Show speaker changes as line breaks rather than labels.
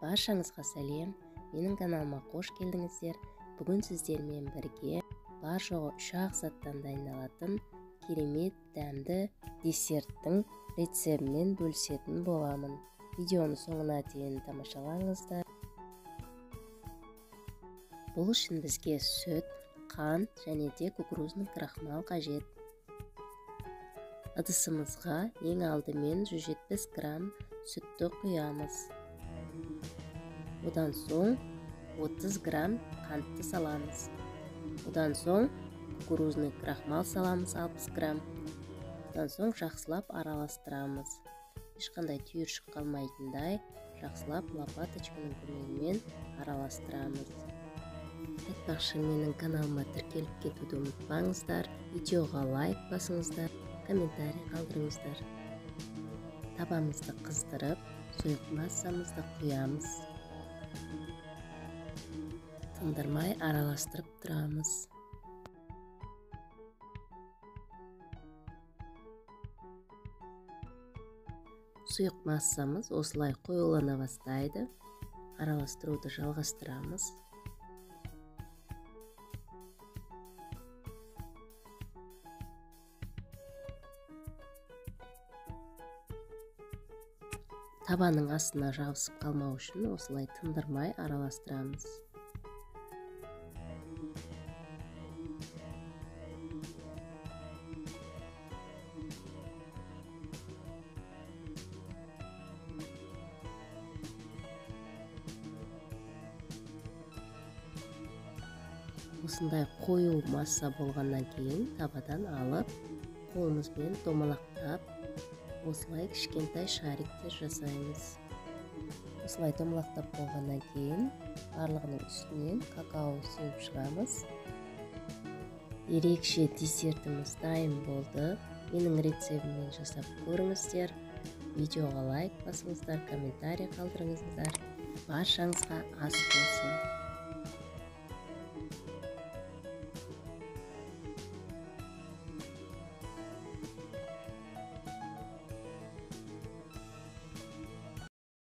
Баршаңызға сәлем, менің каналыма қош келдіңіздер. Бүгін сіздермен бірге бар жоғы 3 заттан дайындалатын керемет дәмді десерттің рецептімен бөлісетін боламын. Видеоны соңына дейін тамашалаңыздар. Бұл үшін бізге сүт, қант және де кукурузный крахмал қажет. Ыдысымызға ең алдымен 170 грамм сүтті құямыз. Одан соң 30 грамм қантты саламыз. Одан соң кукурузный крахмал саламыз 60 грамм. Одан соң жақсылап араластырамыз. Ешқандай түйіршік қалмайтындай жақсылап лопаточканың көмегімен араластырамыз. Айтпақшы, менің каналыма тіркеліп кетуді ұмытпаңыздар. Видеоға лайк басыңыздар, комментарий қалдырыңыздар. Табамызды қыздырып, сұйық массамызды құямыз. Тындырмай араластырып тұрамыз. Сұйық массамыз осылай қоюлана бастайды. Араластыруды жалғастырамыз. Табаның астына жабысып қалмау үшін осылай тындырмай араластырамыз. Осындай қою масса болғаннан кейін табадан алып, қолымызбен домалақтап, осылай кішкентай шариктер жасаймыз. Осылай домалақтап болғаннан кейін барлығының үстінен какао сеуіп шығамыз. Ерекше десертіміз дайын болды. Менің рецептіммен жасап көріңіздер. Видеоға лайк басыңыздар, комментарий қалдырыңыздар. Баршаңызға ас болсын.